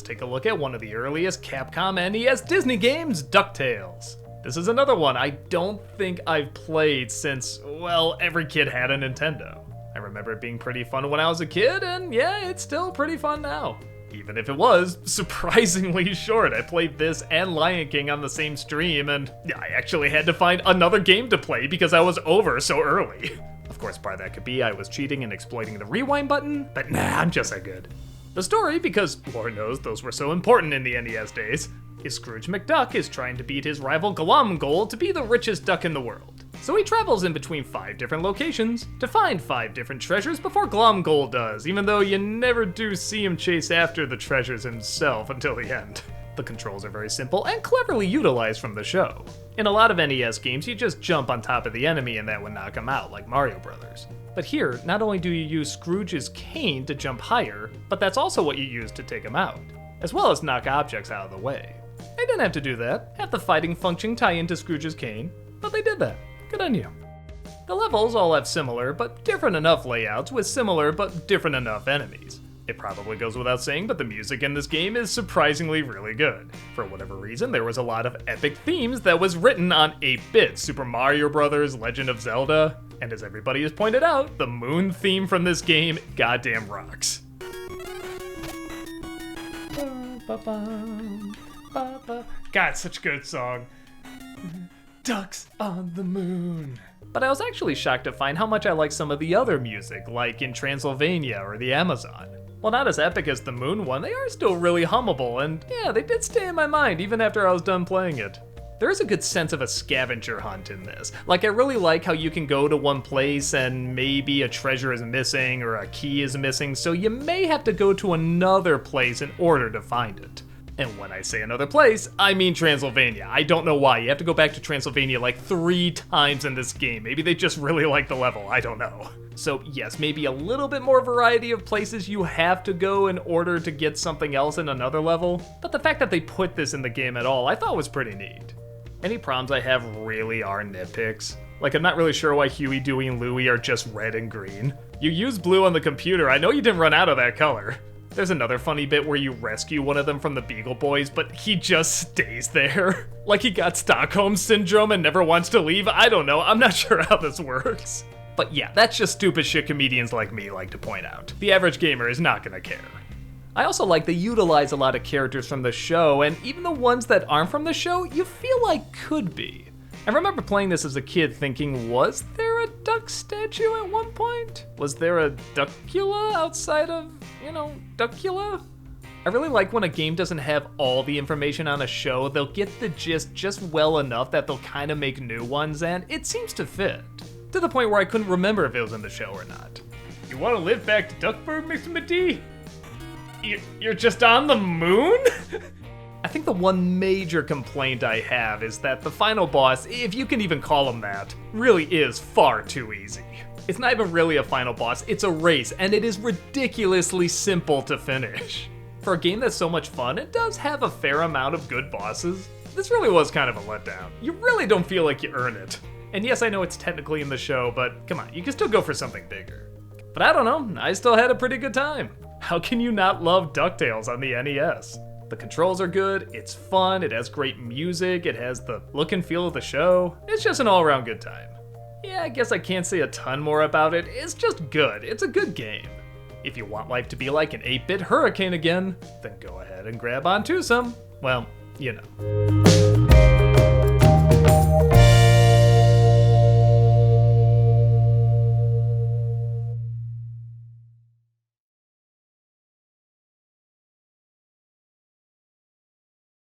take a look at one of the earliest Capcom NES Disney games, DuckTales. This is another one I don't think I've played since, well, every kid had a Nintendo. I remember it being pretty fun when I was a kid, and yeah, it's still pretty fun now. Even if it was surprisingly short. I played this and Lion King on the same stream, and I actually had to find another game to play because I was over so early. Of course, part of that could be I was cheating and exploiting the rewind button, but nah, I'm just that good. The story, because Lord knows those were so important in the NES days, is Scrooge McDuck is trying to beat his rival Glomgold to be the richest duck in the world. So he travels in between 5 different locations to find 5 different treasures before Glomgold does, even though you never do see him chase after the treasures himself until the end. The controls are very simple and cleverly utilized from the show. In a lot of NES games, you just jump on top of the enemy and that would knock him out, like Mario Brothers. But here, not only do you use Scrooge's cane to jump higher, but that's also what you use to take him out, as well as knock objects out of the way. They didn't have to do that, have the fighting function tie into Scrooge's cane, but they did that. Good on you. The levels all have similar but different enough layouts with similar but different enough enemies. It probably goes without saying, but the music in this game is surprisingly really good. For whatever reason, there was a lot of epic themes that was written on 8-bit, Super Mario Bros., Legend of Zelda, and as everybody has pointed out, the moon theme from this game goddamn rocks. God, such a good song. Ducks on the moon. But I was actually shocked to find how much I like some of the other music, like in Transylvania or the Amazon. While not as epic as the Moon one, they are still really hummable, and yeah, they did stay in my mind even after I was done playing it. There is a good sense of a scavenger hunt in this. Like, I really like how you can go to one place and maybe a treasure is missing or a key is missing, so you may have to go to another place in order to find it. And when I say another place, I mean Transylvania. I don't know why. You have to go back to Transylvania like 3 times in this game. Maybe they just really like the level, I don't know. So yes, maybe a little bit more variety of places you have to go in order to get something else in another level, but the fact that they put this in the game at all I thought was pretty neat. Any problems I have really are nitpicks. Like, I'm not really sure why Huey, Dewey, and Louie are just red and green. You use blue on the computer, I know you didn't run out of that color. There's another funny bit where you rescue one of them from the Beagle Boys, but he just stays there. Like he got Stockholm Syndrome and never wants to leave. I don't know, I'm not sure how this works. But yeah, that's just stupid shit comedians like me like to point out. The average gamer is not gonna care. I also like they utilize a lot of characters from the show, and even the ones that aren't from the show, you feel like could be. I remember playing this as a kid thinking, was there a duck statue at one point? Was there a Duckula outside of, Duckula? I really like when a game doesn't have all the information on a show, they'll get the gist just well enough that they'll kind of make new ones, and it seems to fit. To the point where I couldn't remember if it was in the show or not. You want to live back to Duckburg, Mr. McD? You're just on the moon? I think the one major complaint I have is that the final boss, if you can even call him that, really is far too easy. It's not even really a final boss, it's a race, and it is ridiculously simple to finish. For a game that's so much fun, it does have a fair amount of good bosses. This really was kind of a letdown. You really don't feel like you earn it. And yes, I know it's technically in the show, but come on, you can still go for something bigger. But I don't know, I still had a pretty good time. How can you not love DuckTales on the NES? The controls are good, it's fun, it has great music, it has the look and feel of the show. It's just an all-around good time. Yeah, I guess I can't say a ton more about it, it's just good, it's a good game. If you want life to be like an 8-bit hurricane again, then go ahead and grab onto some, well, you know.